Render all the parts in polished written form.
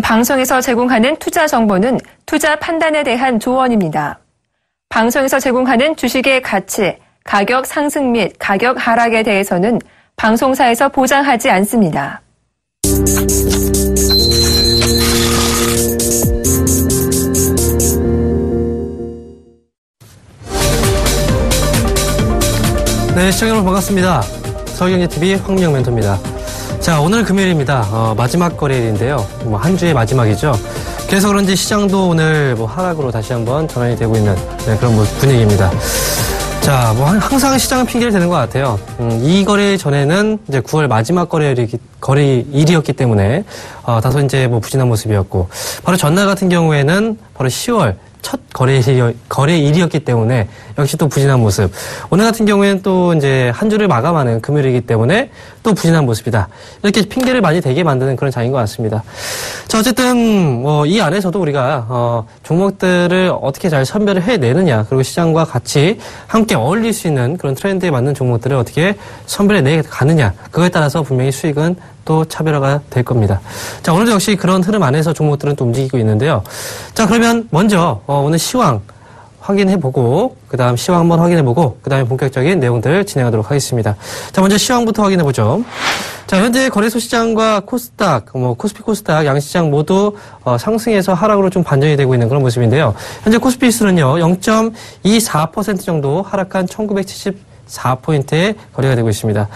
방송에서 제공하는 투자 정보는 투자 판단에 대한 조언입니다. 방송에서 제공하는 주식의 가치, 가격 상승 및 가격 하락에 대해서는 방송사에서 보장하지 않습니다. 네, 시청자 여러분 반갑습니다. 서울경제TV 황민영 멘토입니다. 자, 오늘 금요일입니다. 마지막 거래일인데요. 한 주의 마지막이죠. 그래서 그런지 시장도 오늘 하락으로 다시 한번 전환이 되고 있는 그런 분위기입니다. 자, 항상 시장은 핑계를 대는 것 같아요. 이 거래일 전에는 이제 9월 마지막 거래일이었기 때문에, 다소 이제 부진한 모습이었고, 바로 전날 같은 경우에는 바로 10월 첫 거래일이었기 때문에 역시 또 부진한 모습. 오늘 같은 경우에는 또 이제 한 주를 마감하는 금요일이기 때문에 또 부진한 모습이다. 이렇게 핑계를 많이 대게 만드는 그런 장인 것 같습니다. 자, 어쨌든 이 안에서도 우리가 종목들을 어떻게 잘 선별을 해내느냐, 그리고 시장과 같이 함께 어울릴 수 있는 그런 트렌드에 맞는 종목들을 어떻게 선별해 내가느냐, 그거에 따라서 분명히 수익은 또 차별화가 될 겁니다. 자, 오늘도 역시 그런 흐름 안에서 종목들은 또 움직이고 있는데요. 자, 그러면 먼저 오늘 시황 확인해보고, 그 다음 시황 한번 확인해보고, 그 다음에 본격적인 내용들 진행하도록 하겠습니다. 자, 먼저 시황부터 확인해보죠. 자, 현재 거래소 시장과 코스닥, 코스피 코스닥 양시장 모두 상승에서 하락으로 좀 반전이 되고 있는 그런 모습인데요. 현재 코스피 지수는요 0.24% 정도 하락한 1974포인트에 거래가 되고 있습니다.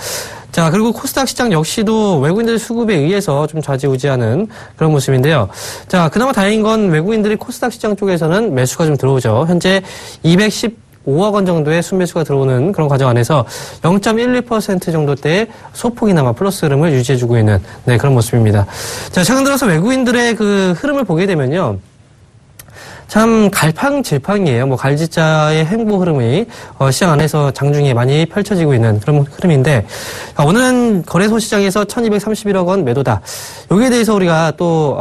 자, 그리고 코스닥 시장 역시도 외국인들 수급에 의해서 좀 좌지우지하는 그런 모습인데요. 자, 그나마 다행인 건 외국인들이 코스닥 시장 쪽에서는 매수가 좀 들어오죠. 현재 215억 원 정도의 순매수가 들어오는 그런 과정 안에서 0.12% 정도대의 소폭이나마 플러스 흐름을 유지해주고 있는 그런 모습입니다. 자, 최근 들어서 외국인들의 그 흐름을 보게 되면요. 참 갈팡질팡이에요. 갈지자의 행보 흐름이 시장 안에서 장중에 많이 펼쳐지고 있는 그런 흐름인데, 오늘은 거래소 시장에서 1231억 원 매도다. 여기에 대해서 우리가 또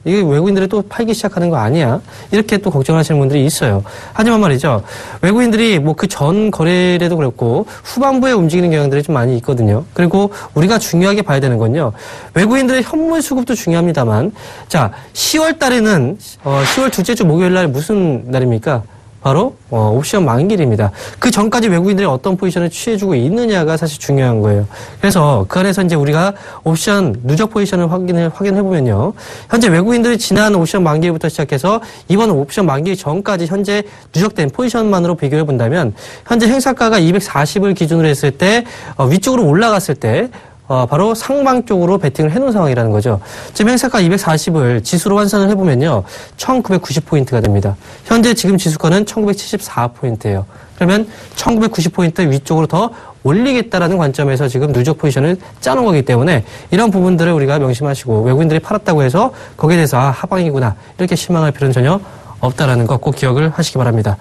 이게 외국인들이 또 팔기 시작하는 거 아니야? 이렇게 또 걱정하시는 분들이 있어요. 하지만 말이죠. 외국인들이 그 전 거래일에도 그렇고 후반부에 움직이는 경향들이 좀 많이 있거든요. 그리고 우리가 중요하게 봐야 되는 건요. 외국인들의 현물 수급도 중요합니다만, 자, 10월 달에는 10월 둘째 주 목요일 날 무슨 날입니까? 바로 옵션 만기일입니다. 그 전까지 외국인들이 어떤 포지션을 취해주고 있느냐가 사실 중요한 거예요. 그래서 그 안에서 이제 우리가 옵션 누적 포지션을 확인해보면요. 현재 외국인들이 지난 옵션 만기일부터 시작해서 이번 옵션 만기일 전까지 현재 누적된 포지션만으로 비교해본다면 현재 행사가가 240을 기준으로 했을 때 위쪽으로 올라갔을 때 바로 상방 쪽으로 베팅을 해놓은 상황이라는 거죠. 지금 행사가 240을 지수로 환산을 해보면요. 1990포인트가 됩니다. 현재 지금 지수가는 1974포인트예요. 그러면 1990포인트 위쪽으로 더 올리겠다라는 관점에서 지금 누적 포지션을 짜놓은 거기 때문에 이런 부분들을 우리가 명심하시고 외국인들이 팔았다고 해서 거기에 대해서 하방이구나 이렇게 실망할 필요는 전혀 없다라는 거 꼭 기억을 하시기 바랍니다.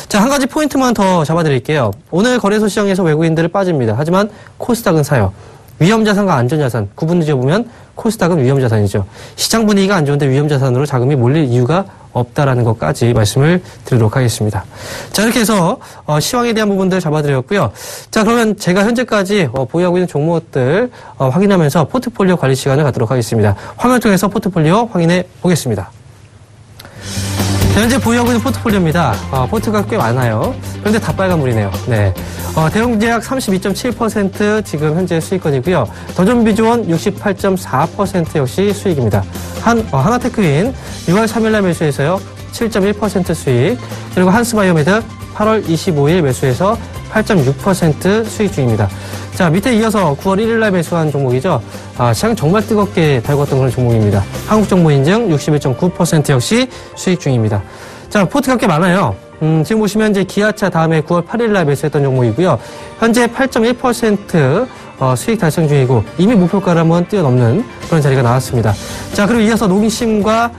자, 한 가지 포인트만 더 잡아드릴게요. 오늘 거래소 시장에서 외국인들을 빠집니다. 하지만 코스닥은 사요. 위험자산과 안전자산 구분 지어보면 코스닥은 위험자산이죠. 시장 분위기가 안 좋은데 위험자산으로 자금이 몰릴 이유가 없다라는 것까지 말씀을 드리도록 하겠습니다. 자, 이렇게 해서 시황에 대한 부분들 잡아드렸고요. 자, 그러면 제가 현재까지 보유하고 있는 종목들 확인하면서 포트폴리오 관리 시간을 갖도록 하겠습니다. 화면 통해서 포트폴리오 확인해 보겠습니다. 자, 현재 보유하고 있는 포트폴리오입니다. 포트가 꽤 많아요. 그런데 다 빨간불이네요. 네. 대웅제약 32.7% 지금 현재 수익권이고요. 더존비주원 68.4% 역시 수익입니다. 하나테크인 6월 3일날 매수해서요. 7.1% 수익. 그리고 한스바이오메드 8월 25일 매수해서 8.6% 수익 중입니다. 자, 밑에 이어서 9월 1일날 매수한 종목이죠. 시장 정말 뜨겁게 달궜던 그런 종목입니다. 한국정보인증 61.9% 역시 수익 중입니다. 자, 포트가 꽤 많아요. 지금 보시면 이제 기아차 다음에 9월 8일날 매수했던 종목이고요. 현재 8.1% 수익 달성 중이고 이미 목표가를 한번 뛰어넘는 그런 자리가 나왔습니다. 자, 그리고 이어서 농심과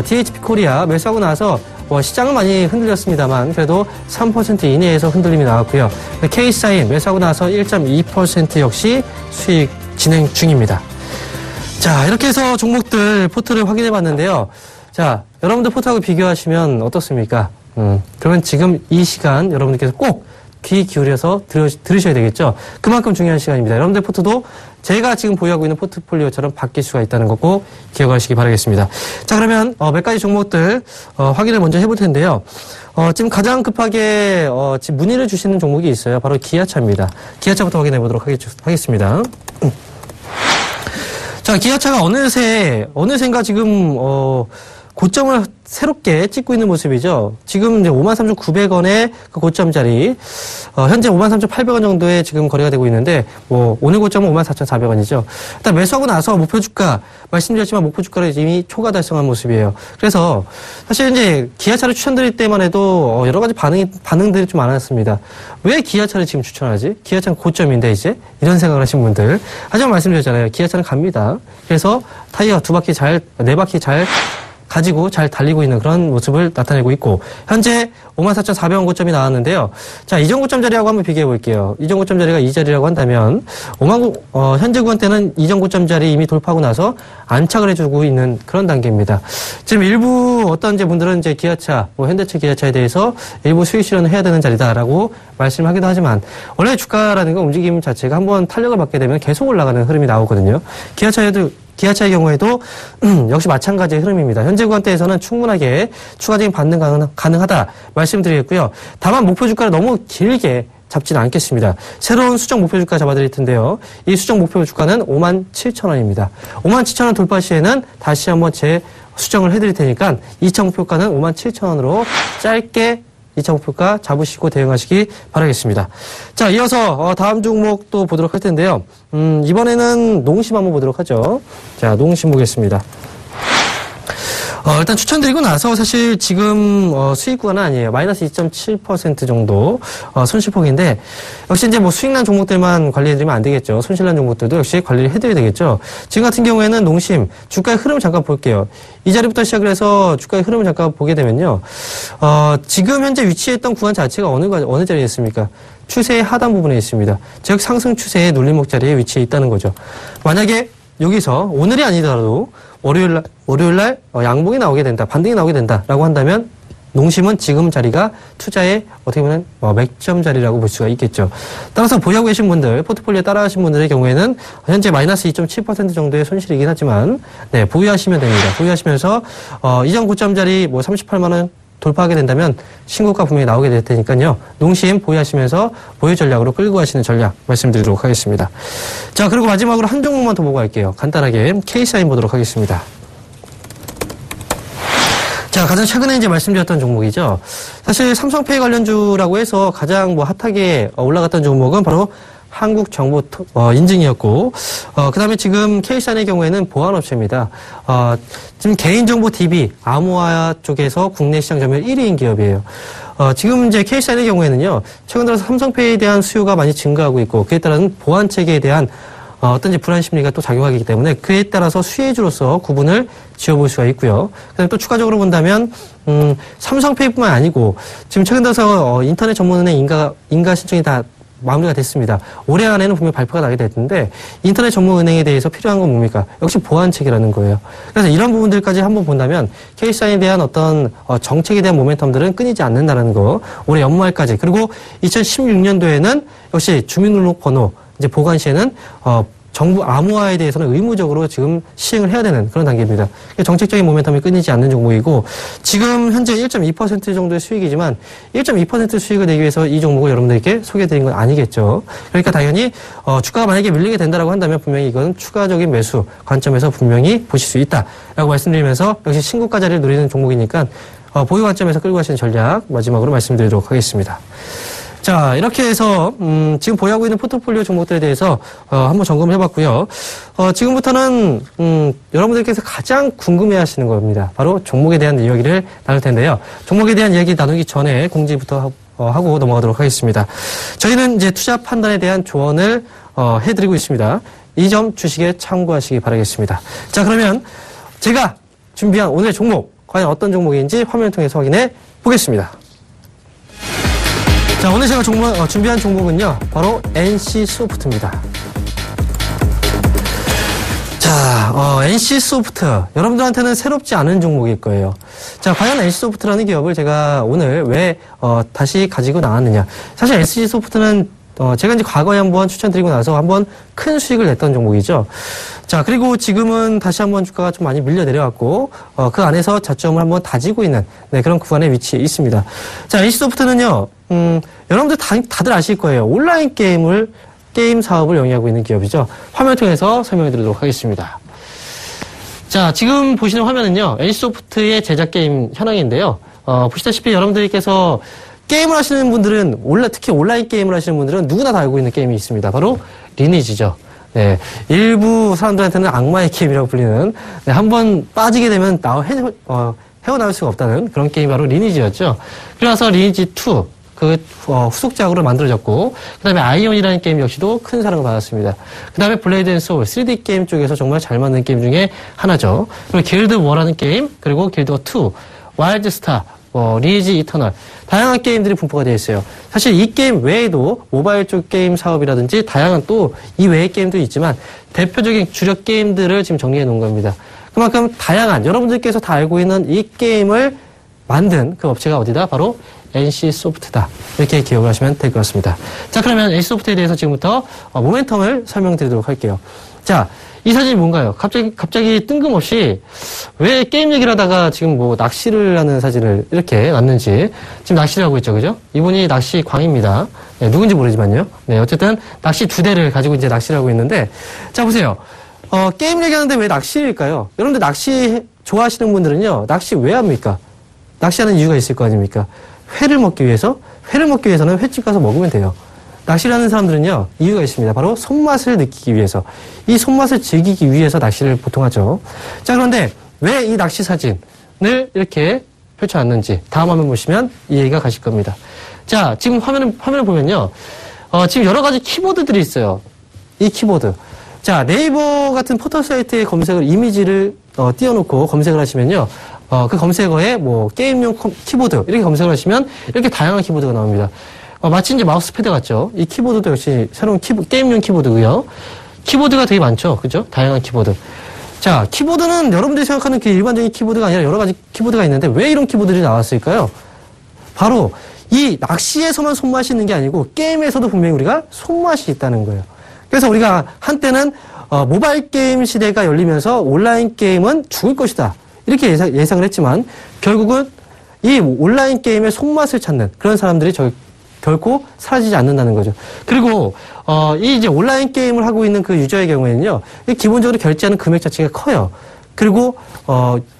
DHP 코리아 매수하고 나서 시장은 많이 흔들렸습니다만 그래도 3% 이내에서 흔들림이 나왔고요. K사인 매수하고 나서 1.2% 역시 수익 진행 중입니다. 자, 이렇게 해서 종목들 포트를 확인해 봤는데요. 자, 여러분들 포트하고 비교하시면 어떻습니까? 그러면 지금 이 시간 여러분들께서 꼭 귀 기울여서 들으셔야 되겠죠. 그만큼 중요한 시간입니다. 여러분들 포트도 제가 지금 보유하고 있는 포트폴리오처럼 바뀔 수가 있다는 거 꼭 기억하시기 바라겠습니다. 자, 그러면 몇 가지 종목들 확인을 먼저 해볼 텐데요. 지금 가장 급하게 지금 문의를 주시는 종목이 있어요. 바로 기아차입니다. 기아차부터 확인해 보도록 하겠습니다. 자, 기아차가 어느샌가 지금 고점을 새롭게 찍고 있는 모습이죠. 지금 이제 53,900원의 그 고점 자리, 현재 53,800원 정도에 지금 거래가 되고 있는데, 오늘 고점은 54,400원이죠. 일단 매수하고 나서 목표 주가, 말씀드렸지만 목표 주가를 이미 초과 달성한 모습이에요. 그래서 사실 이제 기아차를 추천드릴 때만 해도 여러 가지 반응들이 좀 많았습니다. 왜 기아차를 지금 추천하지? 기아차는 고점인데 이제? 이런 생각을 하신 분들. 하지만 말씀드렸잖아요. 기아차는 갑니다. 그래서 타이어 네 바퀴 잘 가지고 잘 달리고 있는 그런 모습을 나타내고 있고, 현재 54,400원 고점이 나왔는데요. 자, 이전 고점 자리하고 한번 비교해 볼게요. 이전 고점 자리가 이 자리라고 한다면, 현재 구간대는 이전 고점 자리 이미 돌파하고 나서 안착을 해주고 있는 그런 단계입니다. 지금 일부 어떤 이제 분들은 이제 기아차, 현대차 기아차에 대해서 일부 수익 실현을 해야 되는 자리다라고 말씀을 하기도 하지만, 원래 주가라는 건 움직임 자체가 한번 탄력을 받게 되면 계속 올라가는 흐름이 나오거든요. 기아차의 경우에도 역시 마찬가지의 흐름입니다. 현재 구간대에서는 충분하게 추가적인 반등 가능하다 말씀드리겠고요. 다만 목표 주가를 너무 길게 잡지는 않겠습니다. 새로운 수정 목표 주가 잡아드릴 텐데요. 이 수정 목표 주가는 57,000원입니다. 57,000원 돌파 시에는 다시 한번 수정을 해드릴 테니까 2차 목표가는 57,000원으로 짧게 2차 목표가 잡으시고 대응하시기 바라겠습니다. 자, 이어서 다음 종목도 보도록 할 텐데요. 이번에는 농심 한번 보도록 하죠. 자, 농심 보겠습니다. 일단 추천드리고 나서 사실 지금 수익 구간은 아니에요. 마이너스 2.7% 정도 손실폭인데, 역시 이제 수익난 종목들만 관리해드리면 안 되겠죠. 손실난 종목들도 역시 관리를 해드려야 되겠죠. 지금 같은 경우에는 농심 주가의 흐름을 잠깐 볼게요. 이 자리부터 시작을 해서 주가의 흐름을 잠깐 보게 되면요. 지금 현재 위치했던 구간 자체가 어느 자리에 있습니까? 추세의 하단 부분에 있습니다. 즉 상승 추세의 눌림목 자리에 위치해 있다는 거죠. 만약에 여기서 오늘이 아니더라도 월요일날 양봉이 나오게 된다, 반등이 나오게 된다라고 한다면 농심은 지금 자리가 투자의 어떻게 보면 맥점 자리라고 볼 수가 있겠죠. 따라서 보유하고 계신 분들, 포트폴리오에 따라하신 분들의 경우에는 현재 마이너스 2.7% 정도의 손실이긴 하지만 보유하시면 됩니다. 보유하시면서 이전 고점 자리 38만 원 돌파하게 된다면 신고가 분명히 나오게 될 테니까요. 농심 보유하시면서 보유 전략으로 끌고 가시는 전략 말씀드리도록 하겠습니다. 자, 그리고 마지막으로 한 종목만 더 보고 갈게요. 간단하게 K사인 보도록 하겠습니다. 자, 가장 최근에 이제 말씀드렸던 종목이죠. 사실 삼성페이 관련주라고 해서 가장 핫하게 올라갔던 종목은 바로 한국정보 인증이었고, 그 다음에 지금 K사인의 경우에는 보안업체입니다. 지금 개인정보 DB, 암호화 쪽에서 국내 시장 점유율 1위인 기업이에요. 지금 이제 K사인의 경우에는요, 최근 들어서 삼성페이에 대한 수요가 많이 증가하고 있고, 그에 따른 보안 체계에 대한 어떤지 불안 심리가 또 작용하기 때문에 그에 따라서 수혜주로서 구분을 지어볼 수가 있고요. 그다음에 또 추가적으로 본다면 삼성페이뿐만 아니고 지금 최근 들어서 인터넷 전문은행 인가 신청이 다 마무리가 됐습니다. 올해 안에는 분명히 발표가 나게 될 텐데 인터넷 전문은행에 대해서 필요한 건 뭡니까? 역시 보안책이라는 거예요. 그래서 이런 부분들까지 한번 본다면 K사인에 대한 어떤 정책에 대한 모멘텀들은 끊이지 않는다는 거. 올해 연말까지. 그리고 2016년도에는 역시 주민등록번호 이제 보관 시에는 정부 암호화에 대해서는 의무적으로 지금 시행을 해야 되는 그런 단계입니다. 정책적인 모멘텀이 끊이지 않는 종목이고 지금 현재 1.2% 정도의 수익이지만 1.2% 수익을 내기 위해서 이 종목을 여러분들께 소개해드린 건 아니겠죠. 그러니까 당연히 주가가 만약에 밀리게 된다라고 한다면 분명히 이건 추가적인 매수 관점에서 분명히 보실 수 있다라고 말씀드리면서 역시 신고가 자리를 노리는 종목이니까 보유 관점에서 끌고 가시는 전략 마지막으로 말씀드리도록 하겠습니다. 자, 이렇게 해서 지금 보유하고 있는 포트폴리오 종목들에 대해서 한번 점검을 해봤고요. 지금부터는 여러분들께서 가장 궁금해하시는 겁니다. 바로 종목에 대한 이야기를 나눌 텐데요. 종목에 대한 이야기 나누기 전에 공지부터 하고 넘어가도록 하겠습니다. 저희는 이제 투자 판단에 대한 조언을 해드리고 있습니다. 이 점 주식에 참고하시기 바라겠습니다. 자, 그러면 제가 준비한 오늘의 종목 과연 어떤 종목인지 화면을 통해서 확인해 보겠습니다. 자, 오늘 제가 준비한 종목은요, 바로 NC소프트입니다. 자, NC소프트. 여러분들한테는 새롭지 않은 종목일 거예요. 자, 과연 NC소프트라는 기업을 제가 오늘 왜 다시 가지고 나왔느냐. 사실 NC소프트는 제가 이제 과거에 한번 추천드리고 나서 한번 큰 수익을 냈던 종목이죠. 자, 그리고 지금은 다시 한번 주가가 좀 많이 밀려 내려왔고, 그 안에서 저점을 한번 다지고 있는, 네, 그런 구간에 위치해 있습니다. 자, NC소프트는요, 여러분들 다들 아실 거예요. 온라인 게임 사업을 영위하고 있는 기업이죠. 화면을 통해서 설명해 드리도록 하겠습니다. 자, 지금 보시는 화면은요, NC소프트의 제작 게임 현황인데요. 보시다시피 여러분들께서 게임을 하시는 분들은, 특히 온라인 게임을 하시는 분들은 누구나 다 알고 있는 게임이 있습니다. 바로 리니지죠. 네. 일부 사람들한테는 악마의 게임이라고 불리는, 네, 한번 빠지게 되면 헤어나올 수가 없다는 그런 게임이 바로 리니지였죠. 그래서 리니지2, 후속작으로 만들어졌고, 그 다음에 아이온이라는 게임 역시도 큰 사랑을 받았습니다. 그 다음에 블레이드 앤 소울, 3D 게임 쪽에서 정말 잘 만든 게임 중에 하나죠. 그리고 길드워라는 게임, 그리고 길드워2, 와일드 스타, 리니지 이터널, 다양한 게임들이 분포가 되어 있어요. 사실 이 게임 외에도 모바일 쪽 게임 사업이라든지 다양한 또 이 외의 게임도 있지만 대표적인 주력 게임들을 지금 정리해 놓은 겁니다. 그만큼 다양한 여러분들께서 다 알고 있는 이 게임을 만든 그 업체가 어디다? 바로 NC소프트다. 이렇게 기억을 하시면 될 것 같습니다. 자, 그러면 NC소프트에 대해서 지금부터 모멘텀을 설명드리도록 할게요. 자, 이 사진이 뭔가요? 갑자기 뜬금없이 왜 게임 얘기를 하다가 지금 뭐 낚시를 하는 사진을 이렇게 놨는지. 지금 낚시를 하고 있죠, 그죠? 이분이 낚시 광입니다. 네, 누군지 모르지만요. 네, 어쨌든 낚시 2대를 가지고 이제 낚시를 하고 있는데, 자, 보세요. 게임 얘기하는데 왜 낚시일까요? 여러분들 낚시 좋아하시는 분들은요, 낚시 왜 합니까? 낚시하는 이유가 있을 거 아닙니까? 회를 먹기 위해서는 횟집 가서 먹으면 돼요. 낚시를 하는 사람들은요, 이유가 있습니다. 바로 손맛을 느끼기 위해서. 이 손맛을 즐기기 위해서 낚시를 보통 하죠. 자, 그런데 왜 이 낚시 사진을 이렇게 펼쳐놨는지 다음 화면 보시면 이해가 가실 겁니다. 자, 지금 화면을 보면요, 지금 여러 가지 키보드들이 있어요. 이 키보드. 자, 네이버 같은 포털 사이트에 이미지를 띄워놓고 검색을 하시면요, 그 검색어에 뭐 게임용 키보드 이렇게 검색을 하시면 이렇게 다양한 키보드가 나옵니다. 마치 이제 마우스패드 같죠. 이 키보드도 역시 새로운 게임용 키보드고요. 키보드가 되게 많죠, 그죠? 다양한 키보드. 자, 키보드는 여러분들이 생각하는 그 일반적인 키보드가 아니라 여러 가지 키보드가 있는데 왜 이런 키보드들이 나왔을까요? 바로 이 낚시에서만 손맛이 있는 게 아니고 게임에서도 분명히 우리가 손맛이 있다는 거예요. 그래서 우리가 한때는 모바일 게임 시대가 열리면서 온라인 게임은 죽을 것이다. 이렇게 예상을 했지만 결국은 이 온라인 게임의 손맛을 찾는 그런 사람들이 결코 사라지지 않는다는 거죠. 그리고 이 이제 온라인 게임을 하고 있는 그 유저의 경우에는요, 기본적으로 결제하는 금액 자체가 커요. 그리고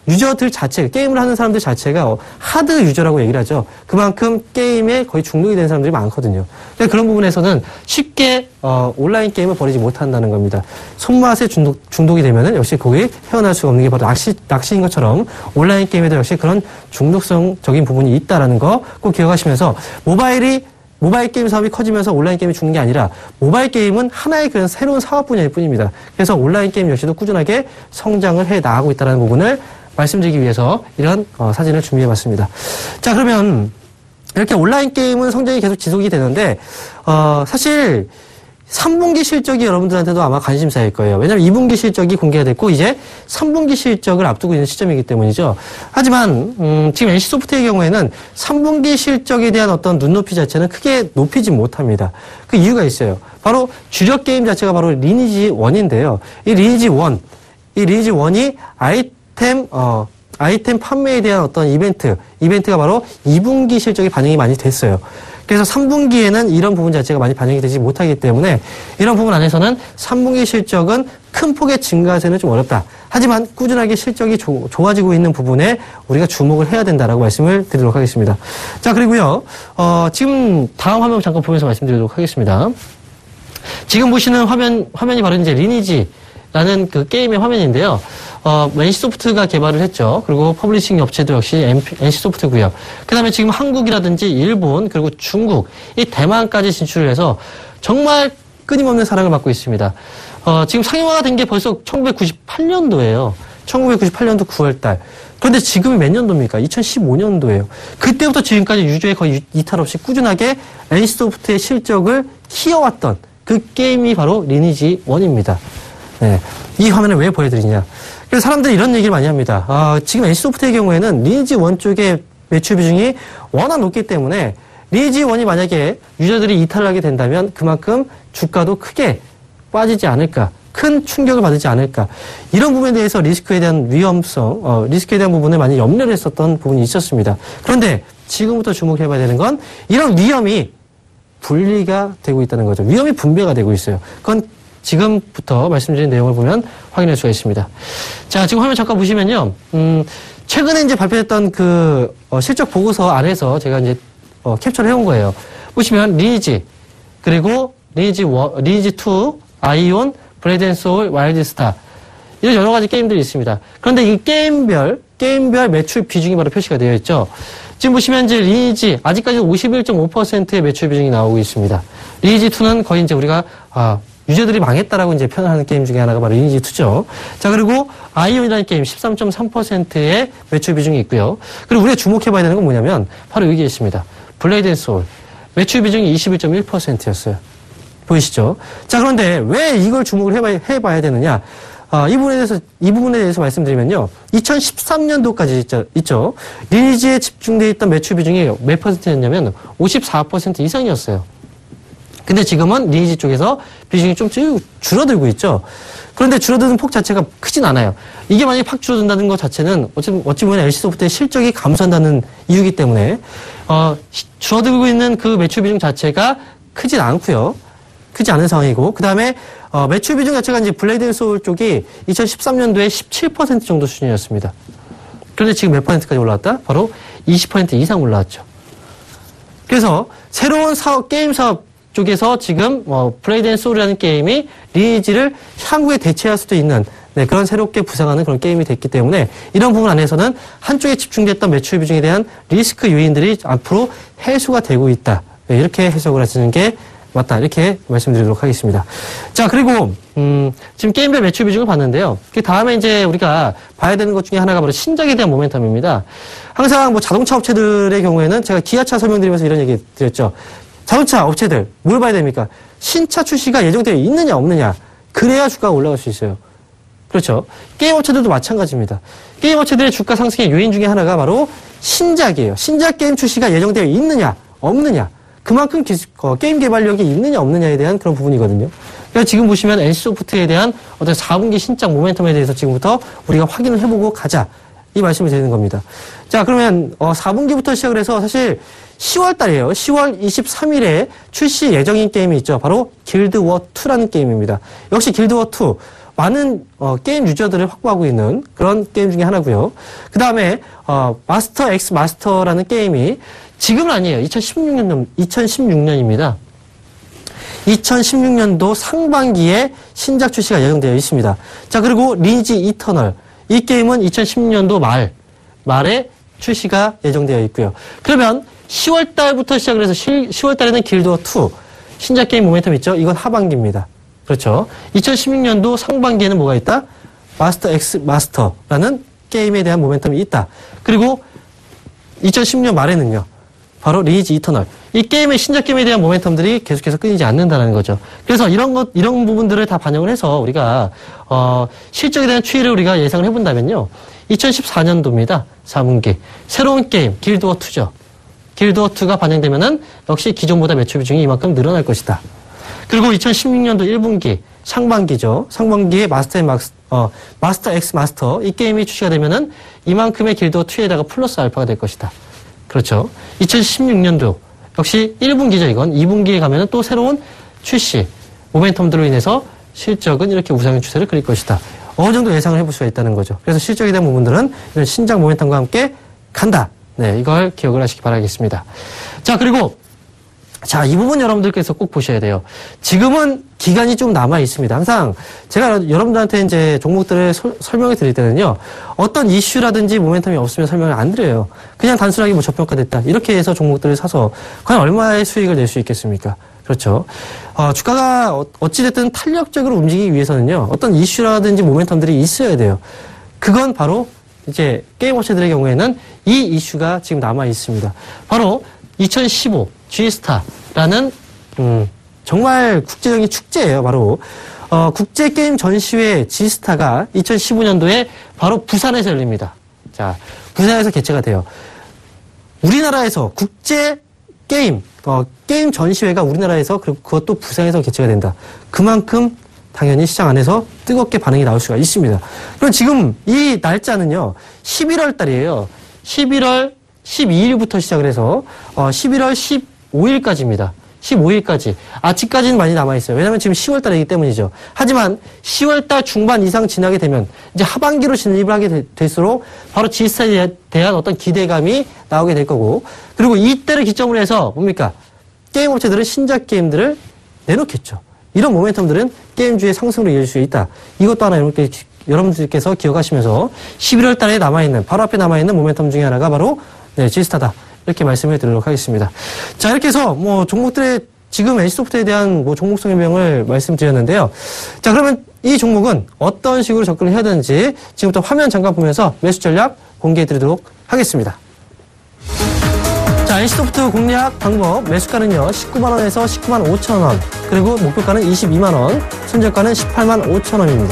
유저들 자체, 게임을 하는 사람들 자체가 하드 유저라고 얘기를 하죠. 그만큼 게임에 거의 중독이 된 사람들이 많거든요. 그런 부분에서는 쉽게 온라인 게임을 버리지 못한다는 겁니다. 손맛에 중독이 되면은 역시 거기 헤어날 수가 없는 게 바로 낚시인 것처럼 온라인 게임에도 역시 그런 중독성적인 부분이 있다라는 거 꼭 기억하시면서 모바일 게임 사업이 커지면서 온라인 게임이 죽는 게 아니라 모바일 게임은 하나의 그런 새로운 사업 분야일 뿐입니다. 그래서 온라인 게임 역시도 꾸준하게 성장을 해 나가고 있다는 부분을 말씀드리기 위해서 이런 사진을 준비해봤습니다. 자, 그러면 이렇게 온라인 게임은 성장이 계속 지속이 되는데 사실 3분기 실적이 여러분들한테도 아마 관심사일 거예요. 왜냐하면 2분기 실적이 공개가 됐고 이제 3분기 실적을 앞두고 있는 시점이기 때문이죠. 하지만 지금 NC소프트의 경우에는 3분기 실적에 대한 어떤 눈높이 자체는 크게 높이지 못합니다. 그 이유가 있어요. 바로 주력 게임 자체가 바로 리니지 1인데요. 이 리니지 1이 아이템 판매에 대한 어떤 이벤트가 바로 2분기 실적이 반영이 많이 됐어요. 그래서 3분기에는 이런 부분 자체가 많이 반영이 되지 못하기 때문에 이런 부분 안에서는 3분기 실적은 큰 폭의 증가세는 좀 어렵다. 하지만 꾸준하게 실적이 좋아지고 있는 부분에 우리가 주목을 해야 된다라고 말씀을 드리도록 하겠습니다. 자, 그리고요, 지금 다음 화면 잠깐 보면서 말씀드리도록 하겠습니다. 지금 보시는 화면이 바로 이제 리니지라는 그 게임의 화면인데요. NC소프트가 개발을 했죠. 그리고 퍼블리싱 업체도 역시 NC소프트고요. 그 다음에 지금 한국이라든지 일본 그리고 중국, 이 대만까지 진출을 해서 정말 끊임없는 사랑을 받고 있습니다. 지금 상용화가 된 게 벌써 1998년도예요. 1998년도 9월달. 그런데 지금이 몇 년도입니까? 2015년도예요. 그때부터 지금까지 유저의 거의 이탈 없이 꾸준하게 NC소프트의 실적을 키워왔던 그 게임이 바로 리니지 1입니다. 네. 이 화면을 왜 보여드리냐. 그래서 사람들이 이런 얘기를 많이 합니다. 지금 NC소프트의 경우에는 리니지 1 쪽의 매출 비중이 워낙 높기 때문에 리니지 1이 만약에 유저들이 이탈을 하게 된다면 그만큼 주가도 크게 빠지지 않을까. 큰 충격을 받지 않을까. 이런 부분에 대해서 리스크에 대한 위험성, 리스크에 대한 부분을 많이 염려를 했었던 부분이 있었습니다. 그런데 지금부터 주목해봐야 되는 건 이런 위험이 분리가 되고 있다는 거죠. 위험이 분배가 되고 있어요. 그건 지금부터 말씀드린 내용을 보면 확인할 수가 있습니다. 자, 지금 화면 잠깐 보시면요. 최근에 이제 발표했던 그 실적 보고서 안에서 제가 이제 캡처를 해온 거예요. 보시면 리니지, 그리고 리니지 2, 아이온, 브레드 앤 소울, 와일드 스타 이런 여러 가지 게임들이 있습니다. 그런데 이 게임별 매출 비중이 바로 표시가 되어 있죠. 지금 보시면 이제 리니지 아직까지 51.5%의 매출 비중이 나오고 있습니다. 리니지 2는 거의 이제 우리가 유저들이 망했다라고 이제 표현하는 게임 중에 하나가 바로 리니지 2죠. 자, 그리고 아이온이라는 게임 13.3%의 매출 비중이 있고요. 그리고 우리가 주목해봐야 되는 건 뭐냐면 바로 여기에 있습니다. 블레이드 앤 소울 매출 비중이 21.1%였어요. 보이시죠? 자, 그런데 왜 이걸 주목을 해봐야 되느냐? 이 부분에 대해서 말씀드리면요. 2013년도까지 있죠. 리니지에 집중되어 있던 매출 비중이 몇 %였냐면 54% 이상이었어요. 근데 지금은 리니지 쪽에서 비중이 좀 줄어들고 있죠. 그런데 줄어드는 폭 자체가 크진 않아요. 이게 만약에 팍 줄어든다는 것 자체는 어찌 보면 NC소프트의 실적이 감소한다는 이유이기 때문에 줄어들고 있는 그 매출 비중 자체가 크진 않고요. 크지 않은 상황이고, 그 다음에 매출 비중 자체가 이제 블레이드 앤 소울 쪽이 2013년도에 17% 정도 수준이었습니다. 그런데 지금 몇 %까지 올라왔다? 바로 20% 이상 올라왔죠. 그래서 새로운 게임 사업 쪽에서 지금 블레이드 앤 소울이라는 게임이 리니지를 향후에 대체할 수도 있는 그런 새롭게 부상하는 그런 게임이 됐기 때문에 이런 부분 안에서는 한쪽에 집중됐던 매출 비중에 대한 리스크 요인들이 앞으로 해소가 되고 있다. 이렇게 해석을 하시는 게 맞다. 이렇게 말씀드리도록 하겠습니다. 자, 그리고 지금 게임별 매출 비중을 봤는데요. 그 다음에 이제 우리가 봐야 되는 것 중에 하나가 바로 신작에 대한 모멘텀입니다. 항상 뭐 자동차 업체들의 경우에는 제가 기아차 설명드리면서 이런 얘기 드렸죠. 자동차 업체들 뭘 봐야 됩니까? 신차 출시가 예정되어 있느냐 없느냐. 그래야 주가가 올라갈 수 있어요. 그렇죠. 게임 업체들도 마찬가지입니다. 게임 업체들의 주가 상승의 요인 중에 하나가 바로 신작이에요. 신작 게임 출시가 예정되어 있느냐 없느냐. 그만큼 게임 개발력이 있느냐 없느냐에 대한 그런 부분이거든요. 그러니까 지금 보시면 NC소프트에 대한 어떤 4분기 신작 모멘텀에 대해서 지금부터 우리가 확인을 해보고 가자. 이 말씀을 드리는 겁니다. 자, 그러면 4분기부터 시작을 해서 사실 10월 달이에요. 10월 23일에 출시 예정인 게임이 있죠. 바로 길드워2라는 게임입니다. 역시 길드워2 많은 게임 유저들을 확보하고 있는 그런 게임 중에 하나고요. 그 다음에 마스터 X 마스터라는 게임이 지금은 아니에요. 2016년입니다. 2016년도 상반기에 신작 출시가 예정되어 있습니다. 자, 그리고 리니지 이터널. 이 게임은 2016년도 말에 출시가 예정되어 있고요. 그러면 10월 달부터 시작을 해서 10월 달에는 길드워2 신작 게임 모멘텀 있죠? 이건 하반기입니다. 그렇죠. 2016년도 상반기에는 뭐가 있다? 마스터 X 마스터라는 게임에 대한 모멘텀이 있다. 그리고 2016년 말에는요. 바로 리니지 이터널. 이 게임의 신작 게임에 대한 모멘텀들이 계속해서 끊이지 않는다는 거죠. 그래서 이런 부분들을 다 반영을 해서 우리가 실적에 대한 추이를 우리가 예상을 해본다면요. 2014년도입니다. 4분기. 새로운 게임 길드워2죠. 길드워2가 반영되면은 역시 기존보다 매출 비중이 이만큼 늘어날 것이다. 그리고 2016년도 1분기 상반기죠. 상반기에 마스터 X 마스터 이 게임이 출시가 되면은 이만큼의 길드워2에다가 플러스 알파가 될 것이다. 그렇죠. 2016년도 역시 1분기죠. 이건 2분기에 가면은 또 새로운 출시 모멘텀들로 인해서 실적은 이렇게 우상향 추세를 그릴 것이다. 어느 정도 예상을 해볼 수가 있다는 거죠. 그래서 실적에 대한 부분들은 이런 신작 모멘텀과 함께 간다. 네, 이걸 기억을 하시기 바라겠습니다. 자, 그리고 이 부분 여러분들께서 꼭 보셔야 돼요. 지금은 기간이 좀 남아 있습니다. 항상 제가 여러분들한테 이제 종목들을 설명해 드릴 때는요, 어떤 이슈라든지 모멘텀이 없으면 설명을 안 드려요. 그냥 단순하게 뭐 저평가됐다. 이렇게 해서 종목들을 사서 과연 얼마의 수익을 낼 수 있겠습니까? 그렇죠. 주가가 어찌됐든 탄력적으로 움직이기 위해서는요, 어떤 이슈라든지 모멘텀들이 있어야 돼요. 그건 바로 이제 게임 업체들의 경우에는 이 이슈가 지금 남아 있습니다. 바로 2015 G스타라는 정말 국제적인 축제예요. 바로 국제게임 전시회 지스타가 2015년도에 바로 부산에서 열립니다. 자, 부산에서 개최가 돼요. 우리나라에서 국제게임, 게임 전시회가 우리나라에서 그리고 그것도 부산에서 개최가 된다. 그만큼 당연히 시장 안에서 뜨겁게 반응이 나올 수가 있습니다. 그럼 지금 이 날짜는요, 11월 달이에요. 11월 12일부터 시작을 해서 11월 15일까지입니다. 15일까지. 아직까지는 많이 남아있어요. 왜냐면 지금 10월 달이기 때문이죠. 하지만 10월 달 중반 이상 지나게 되면 이제 하반기로 진입을 하게 될수록 바로 지스타에 대한 어떤 기대감이 나오게 될 거고, 그리고 이때를 기점으로 해서 뭡니까? 게임 업체들은 신작 게임들을 내놓겠죠. 이런 모멘텀들은 게임주의 상승으로 이어질 수 있다. 이것도 하나 여러분들께서 기억하시면서 11월 달에 남아있는, 바로 앞에 남아있는 모멘텀 중에 하나가 바로 지스타다. 이렇게 말씀을 드리도록 하겠습니다. 자, 이렇게 해서 종목들의 지금 NC소프트에 대한 종목 설명을 말씀드렸는데요. 자, 그러면 이 종목은 어떤 식으로 접근을 해야 되는지 지금부터 화면 잠깐 보면서 매수 전략 공개해 드리도록 하겠습니다. 자, NC소프트 공략 방법, 매수가는요, 19만원에서 19만 5천원, 그리고 목표가는 22만원, 손절가는 18만 5천원입니다.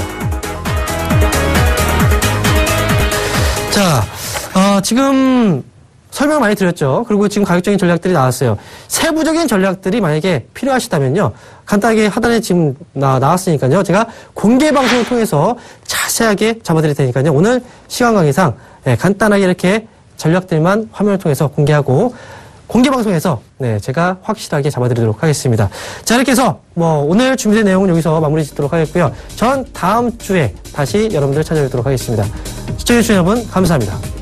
자, 지금 설명 많이 드렸죠. 그리고 지금 가격적인 전략들이 나왔어요. 세부적인 전략들이 만약에 필요하시다면요, 간단하게 하단에 지금 나왔으니까요, 제가 공개 방송을 통해서 자세하게 잡아드릴 테니까요, 오늘 시간 관계상 간단하게 이렇게 전략들만 화면을 통해서 공개하고 공개 방송에서 제가 확실하게 잡아드리도록 하겠습니다. 자, 이렇게 해서 오늘 준비된 내용은 여기서 마무리 짓도록 하겠고요. 전 다음 주에 다시 여러분들 찾아뵙도록 하겠습니다. 시청해주신 여러분 감사합니다.